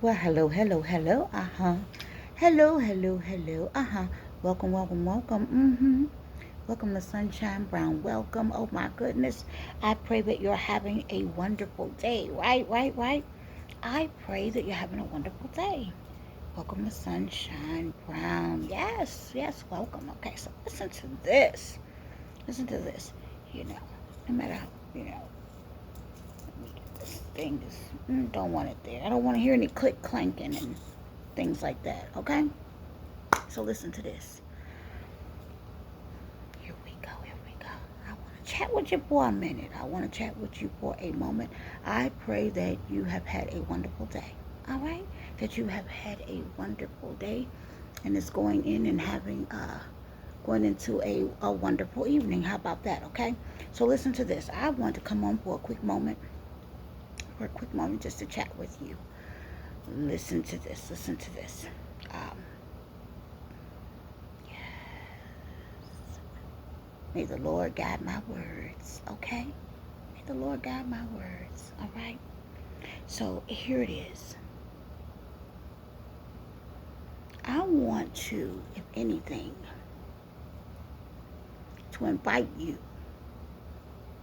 Well, hello, hello, hello. Hello, hello, hello. Welcome, welcome, welcome. Welcome to Sunshine Brown. Welcome. Oh my goodness. I pray that you're having a wonderful day. Right. I pray that you're having a wonderful day. Welcome to Sunshine Brown. Yes, welcome. Okay, so listen to this. Listen to this. You know, no matter how, this thing is, don't want it there. I don't want to hear any click clanking and things like that, okay? So listen to this. Here we go. I want to chat with you for a minute. I want to chat with you for a moment. I pray that you have had a wonderful day, all right? That you have had a wonderful day and it's going in and going into a wonderful evening. How about that, okay? So listen to this. I want to come on for a quick moment just to chat with you. Listen to this. Um, May the Lord guide my words, okay? May the Lord guide my words, all right? So here it is. I want to, if anything, to invite you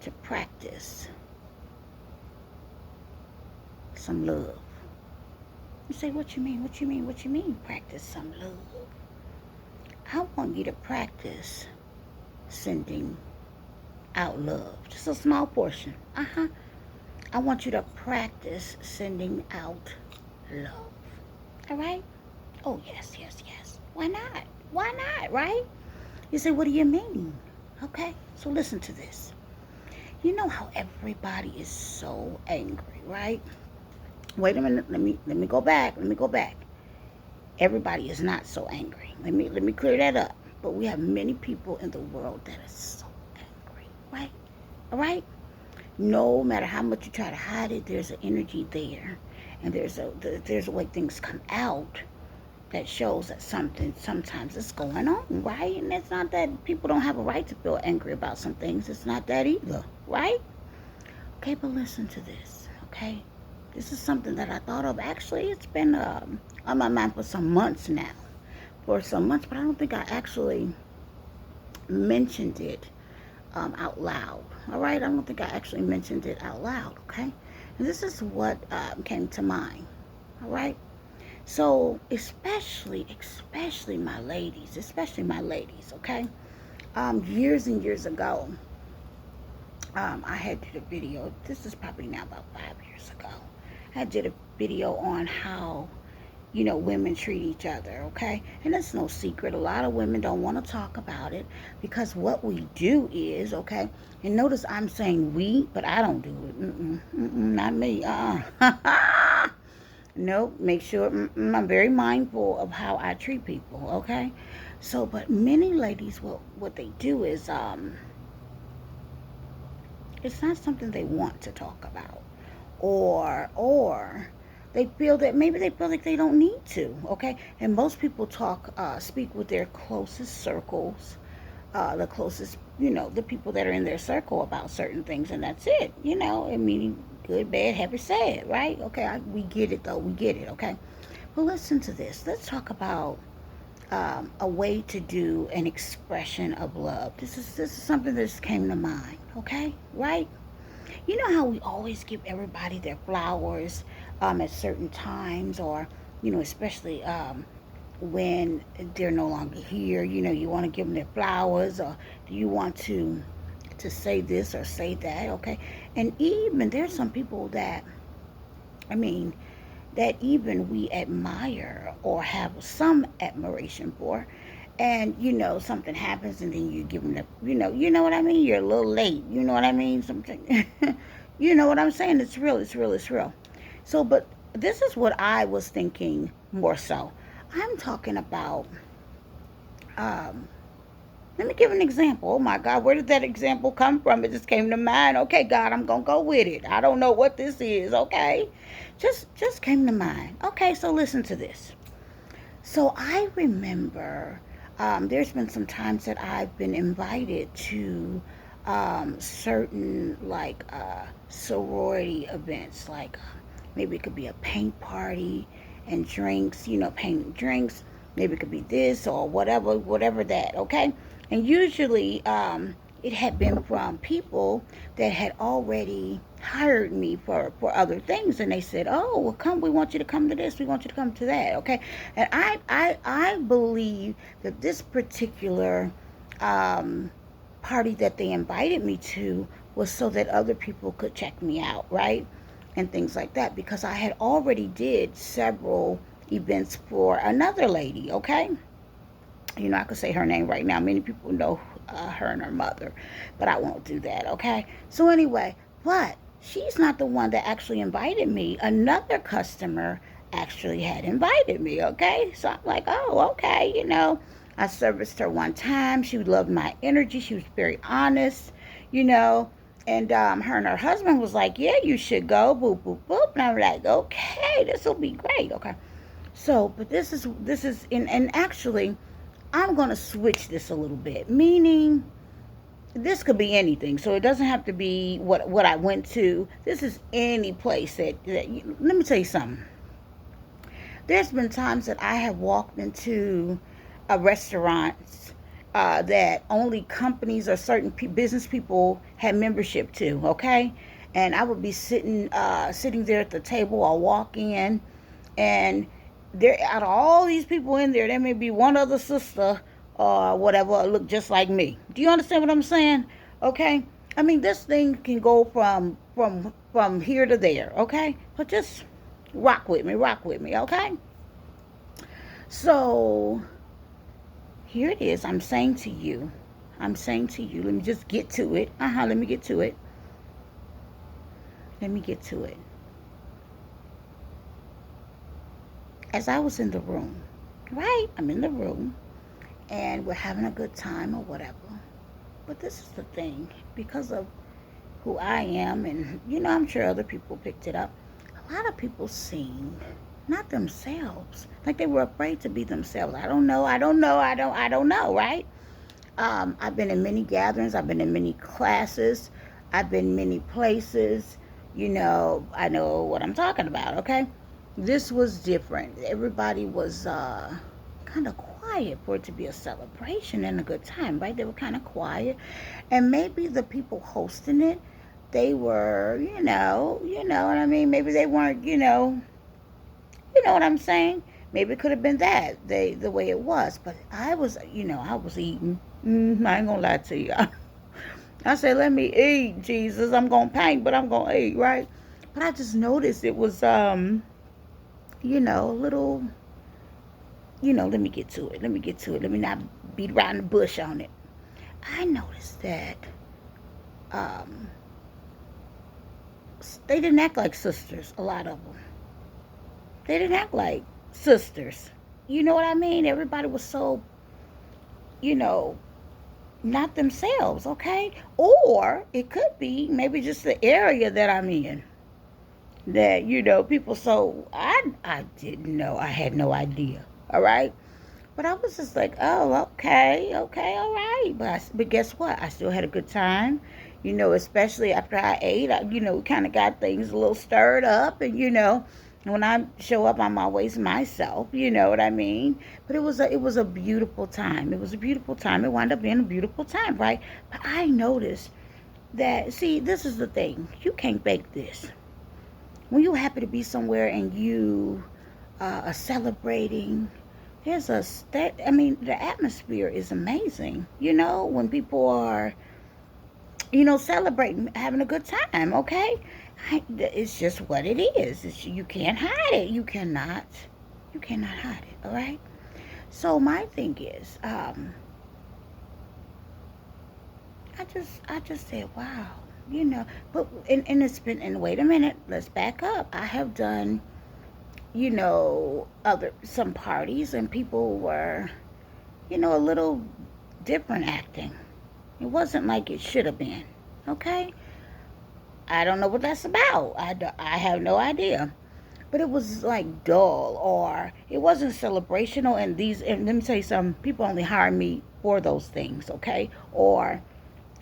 to practice some love. You say, what you mean? What you mean? What you mean, practice some love? I want you to practice sending out love. Just a small portion. I want you to practice sending out love. All right? Oh, yes. Why not? Why not, right? You say, what do you mean? Okay, so listen to this. You know how everybody is so angry, right? Wait a minute. Let me go back. Let me go back. Everybody is not so angry. Let me clear that up. But we have many people in the world that are so angry, right? All right? No matter how much you try to hide it, there's an energy there, and there's a way things come out that shows that something sometimes is going on, right? And it's not that people don't have a right to feel angry about some things. It's not that either, right? Okay, but listen to this, okay? This is something that I thought of. Actually, it's been on my mind for some months now. For some months, but I don't think I actually mentioned it out loud. All right? I don't think I actually mentioned it out loud, okay? And this is what came to mind. All right? So, especially my ladies, okay? Years and years ago, I had did a video. This is probably now about 5 years ago. I did a video on how women treat each other, okay? And it's no secret. A lot of women don't want to talk about it because what we do is, okay? And notice I'm saying we, but I don't do it. Not me. Nope. Make sure I'm very mindful of how I treat people, okay? So, but many ladies, what they do is, it's not something they want to talk about, or they feel like they don't need to, okay? And most people speak with their closest circles, the closest, the people that are in their circle about certain things, and that's it. I mean, good, bad, happy, sad, right? Okay, we get it though. We get it, okay? But listen to this. Let's talk about a way to do an expression of love. This is something that just came to mind, okay? Right? You know how we always give everybody their flowers at certain times, or especially when they're no longer here. You want to give them their flowers, or do you want to say this or say that? Okay, and even there's some people that, I mean, that even we admire or have some admiration for, and something happens and then you give them the, you know what I mean, you're a little late, you know what I mean, something. You know what I'm saying? It's real. So, but this is what I was thinking more so. I'm talking about, um let me give an example. Oh my God, where did that example come from? It just came to mind. Okay, God, I'm gonna go with it. I don't know what this is. Okay, just came to mind. Okay, so listen to this. So I remember, there's been some times that I've been invited to certain, like, sorority events, like maybe it could be a paint party, and drinks, paying drinks. Maybe it could be this or whatever that, okay? And usually, it had been from people that had already hired me for other things, and they said, oh, well, come, we want you to come to this, we want you to come to that, okay? And I believe that this particular um, party that they invited me to was so that other people could check me out, right? And things like that, because I had already did several events for another lady, okay? I could say her name right now. Many people know her and her mother, but I won't do that, okay? So anyway, but she's not the one that actually invited me. Another customer actually had invited me, okay? So I'm like, oh, okay, I serviced her one time. She loved my energy. She was very honest, you know. And her and her husband was like, yeah, you should go, boop, boop, boop. And I'm like, okay, this will be great, okay? So, but this is, and actually, I'm going to switch this a little bit, meaning this could be anything. So it doesn't have to be what I went to. This is any place let me tell you something. There's been times that I have walked into a restaurant that only companies or certain business people had membership to, okay? And I would be sitting there at the table. I'll walk in, and there, out of all these people in there may be one other sister or whatever look just like me. Do you understand what I'm saying? Okay. I mean, this thing can go from here to there. Okay, but just rock with me. Okay. So here it is. I'm saying to you. Let me just get to it. Let me get to it. As I was in the room, right? I'm in the room and we're having a good time or whatever. But this is the thing, because of who I am, and I'm sure other people picked it up. A lot of people sing, not themselves, like they were afraid to be themselves. I don't know, right? I've been in many gatherings, I've been in many classes, I've been many places. I know what I'm talking about. Okay, this was different. Everybody was kind of quiet for it to be a celebration and a good time, right? They were kind of quiet, and maybe the people hosting it, they were, what I mean. Maybe they weren't, you know what I'm saying. Maybe it could have been that the way it was, but I was, I was eating. I ain't gonna lie to you. I said, let me eat, Jesus. I'm gonna paint, but I'm gonna eat, right? But I just noticed it was, a little, let me get to it. Let me not beat around the bush on it. I noticed that um, they didn't act like sisters, a lot of them. They didn't act like sisters. You know what I mean? Everybody was so, you know, not themselves, okay? Or it could be maybe just the area that I'm in. That, people, so I didn't know. I had no idea. All right? But I was just like, oh, okay, all right. But guess what? I still had a good time. Especially after I ate, kind of got things a little stirred up. And, when I show up, I'm always myself. You know what I mean? But it was a beautiful time. It was a beautiful time. It wound up being a beautiful time, right? But I noticed that, see, this is the thing. You can't fake this. When you're happy to be somewhere and you are celebrating, the atmosphere is amazing. When people are, celebrating, having a good time, okay? It's just what it is. You can't hide it. You cannot hide it, all right? So my thing is, I just said, wow, but, and it's been, and wait a minute, let's back up. I have done, some parties, and people were, a little different acting. It wasn't like it should have been. Okay? I don't know what that's about. I have no idea. But it was like dull, or it wasn't celebrational. And let me tell you something, people only hire me for those things, okay? Or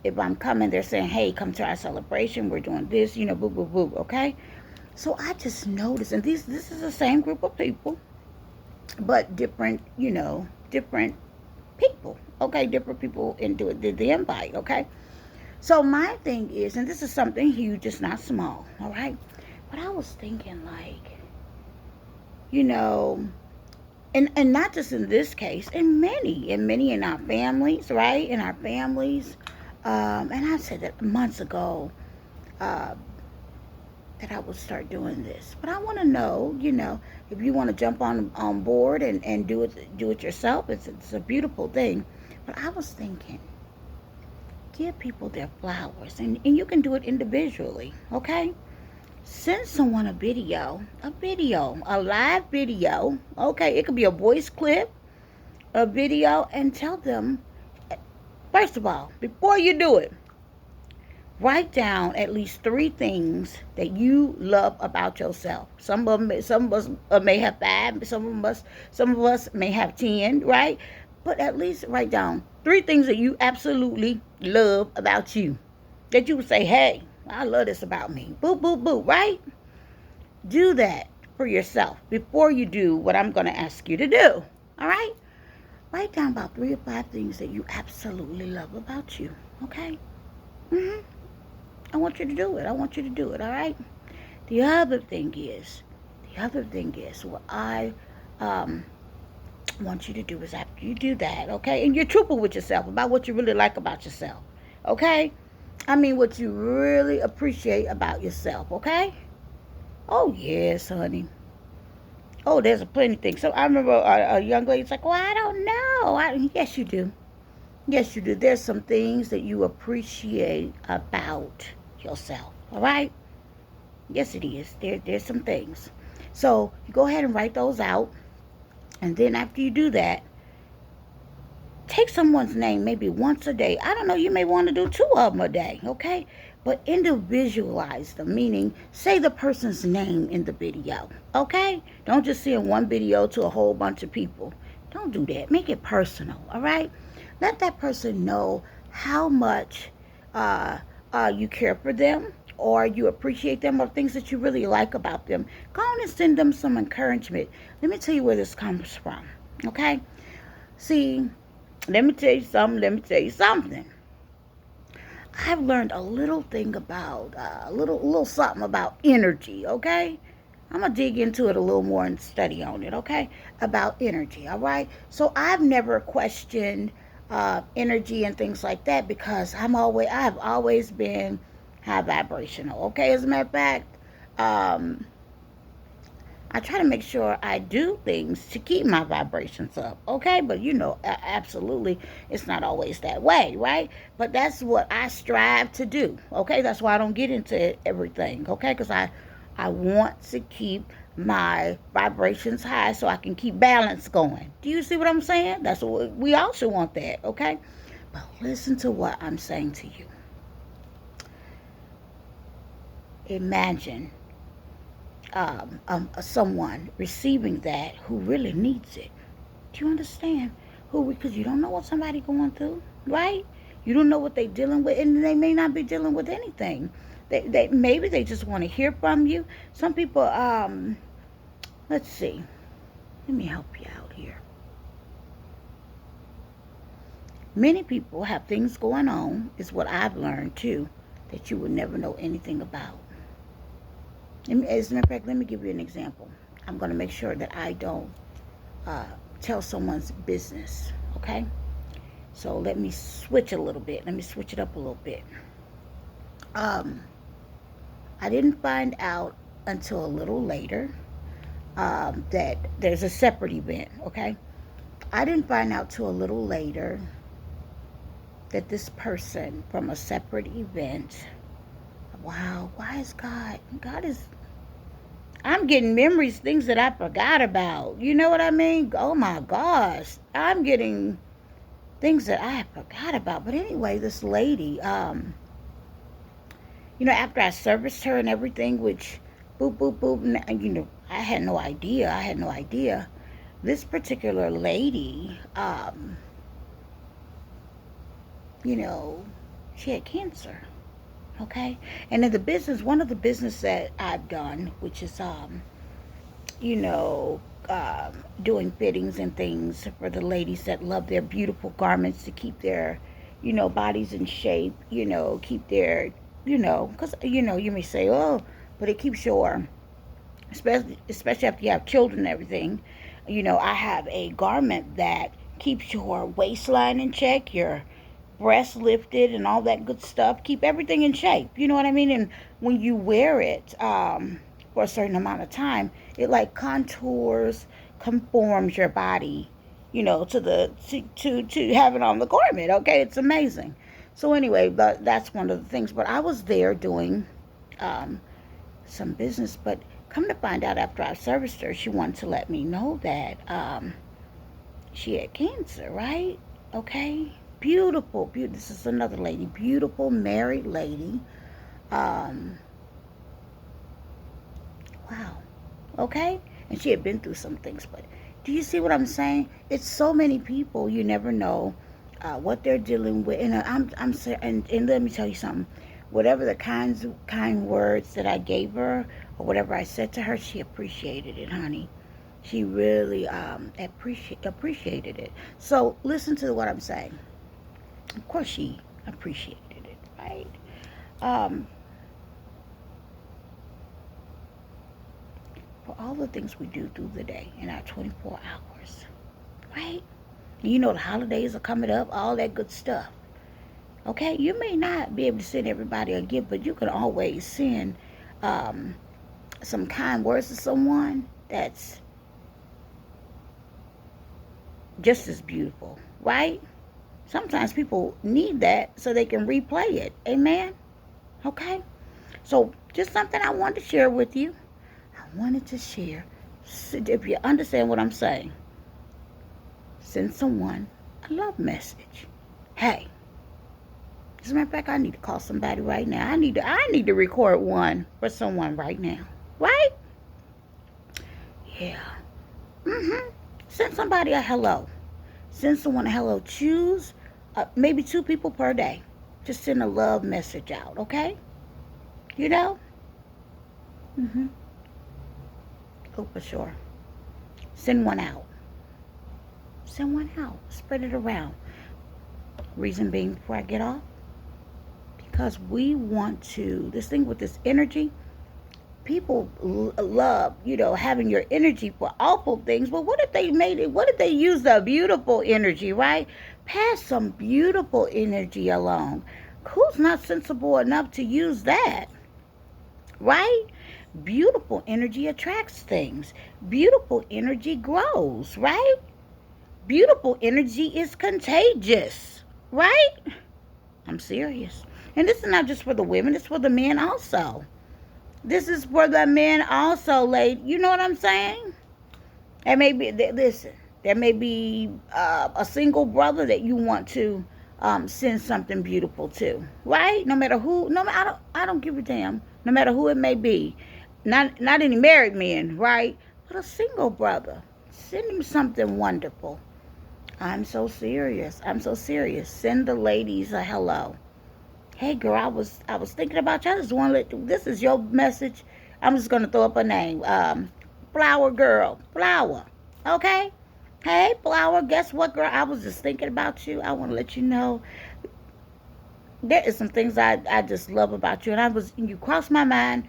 if I'm coming, they're saying, hey, come to our celebration. We're doing this, boo, boo, boo, okay? So I just noticed, and this is the same group of people, but different, different people. Okay, different people into the invite. Okay, so my thing is, and this is something huge, it's not small. All right, but I was thinking like, you know, and not just in this case, in many in our families, right? In our families, and I said that months ago. Uh, that I would start doing this. But I want to know, if you want to jump on board and do it yourself, it's a beautiful thing. But I was thinking, give people their flowers, and you can do it individually, okay? Send someone a live video, okay? It could be a voice clip, a video, and tell them, first of all, before you do it, write down at least 3 things that you love about yourself. Some of us may have 5. Some of us may have 10. Right? But at least write down 3 things that you absolutely love about you. That you would say, "Hey, I love this about me." Boop, boop, boop. Right? Do that for yourself before you do what I'm going to ask you to do. All right? Write down about 3 or 5 things that you absolutely love about you. Okay? Mm-hmm. I want you to do it. I want you to do it, all right? The other thing is, what I um, want you to do is after you do that, okay? And you're truthful with yourself about what you really like about yourself, okay? I mean, what you really appreciate about yourself, okay? Oh, yes, honey. Oh, there's a plenty of things. So I remember a young lady's like, well, I don't know. Yes, you do. Yes, you do. There's some things that you appreciate about yourself, all right? Yes, it is. There's some things. So you go ahead and write those out. And then after you do that, take someone's name maybe once a day. I don't know, you may want to do 2 of them a day, okay? But individualize them, meaning say the person's name in the video, okay? Don't just send one video to a whole bunch of people. Don't do that. Make it personal, all right? Let that person know how much uh, you care for them, or you appreciate them, or things that you really like about them. Go on and send them some encouragement. Let me tell you where this comes from, okay? See, let me tell you something. I've learned a little thing about a little something about energy, okay? I'm gonna dig into it a little more and study on it, okay? About energy, all right? So I've never questioned energy and things like that because I've always been high vibrational, okay? As a matter of fact, um, I try to make sure I do things to keep my vibrations up, okay? But absolutely, it's not always that way, right? But that's what I strive to do, okay? That's why I don't get into everything, okay? Because I want to keep my vibrations high so I can keep balance going. Do you see what I'm saying? That's what we all should want that, okay? But listen to what I'm saying to you. Imagine someone receiving that who really needs it. Do you understand? Because you don't know what somebody going through, right? You don't know what they dealing with, and they may not be dealing with anything. Maybe they just want to hear from you. Some people, let's see. Let me help you out here. Many people have things going on, is what I've learned too, that you would never know anything about. As a matter of fact, let me give you an example. I'm going to make sure that I don't uh, tell someone's business, okay? So let me switch a little bit. Let me switch it up a little bit. I didn't find out until a little later that there's a separate event, okay? I didn't find out till a little later that this person from a separate event, wow, why is God is, I'm getting memories, things that I forgot about. You know what I mean? Oh my gosh. I'm getting things that I forgot about. But anyway, this lady, after I serviced her and everything, which boop, boop, boop, I had no idea. This particular lady, she had cancer. Okay? And in the business, one of the business that I've done, which is you know, doing fittings and things for the ladies that love their beautiful garments to keep their, bodies in shape, keep their, because, you may say, oh, but it keeps your, especially after you have children and everything, I have a garment that keeps your waistline in check, your breasts lifted and all that good stuff. Keep everything in shape. You know what I mean? And when you wear it for a certain amount of time, it like contours, conforms your body, to the to have it on the garment. Okay, it's amazing. So anyway, that's one of the things. But I was there doing um, some business, but come to find out after I serviced her, she wanted to let me know that she had cancer, right? Okay. Beautiful, beautiful. This is another lady, beautiful married lady. Um, wow. Okay. And she had been through some things, but do you see what I'm saying? It's so many people. You never know what they're dealing with. And and let me tell you something. Whatever the kind words that I gave her, or whatever I said to her, she appreciated it, honey. She really appreciated it. So listen to what I'm saying. Of course, she appreciated it, right? Um, for all the things we do through the day in our 24 hours, right? The holidays are coming up, all that good stuff. Okay, you may not be able to send everybody a gift, but you can always send um, some kind words to someone that's just as beautiful, right? Sometimes people need that so they can replay it. Amen? Okay? So, just something I wanted to share with you. I wanted to share. If you understand what I'm saying, send someone a love message. Hey, as a matter of fact, I need to call somebody right now. I need to record one for someone right now. Right? Yeah. Send somebody a hello. Send someone a hello. Choose maybe 2 people per day. Just send a love message out, okay? You know? Mm-hmm. Oh, for sure. Send one out. Send one out. Spread it around. Reason being, before I get off, because we want to, this thing with this energy, people love, having your energy for awful things. But what if they made it, what if they use the beautiful energy, right? Pass some beautiful energy along. Who's not sensible enough to use that, right? Beautiful energy attracts things. Beautiful energy grows, right? Beautiful energy is contagious, right? I'm serious. And this is not just for the women, it's for the men also. This is for the men also, lady. You know what I'm saying? There may be, listen, there may be a single brother that you want to send something beautiful to, right? No matter who, no, I don't give a damn. No matter who it may be, not any married men, right? But a single brother, send him something wonderful. I'm so serious. I'm so serious. Send the ladies a hello. Hey girl, I was thinking about you. I just want to let this is your message. I'm just gonna throw up a name. Flower girl. Flower. Okay? Hey, Flower, guess what, girl? I was just thinking about you. I want to let you know there is some things I just love about you. And you crossed my mind.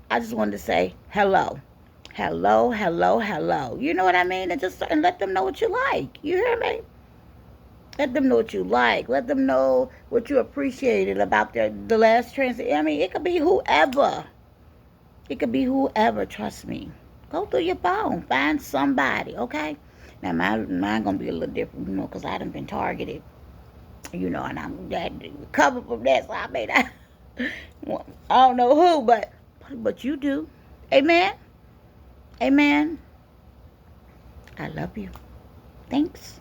I just wanted to say hello. Hello, hello, hello. You know what I mean? And let them know what you like. You hear me? Let them know what you like. Let them know what you appreciated about the last transit. I mean, it could be whoever. It could be whoever. Trust me. Go through your phone. Find somebody. Okay. Now mine gonna be a little different, because I done been targeted. And I'm glad to recover from that. So I may not. I don't know who, but you do. Amen. Amen. I love you. Thanks.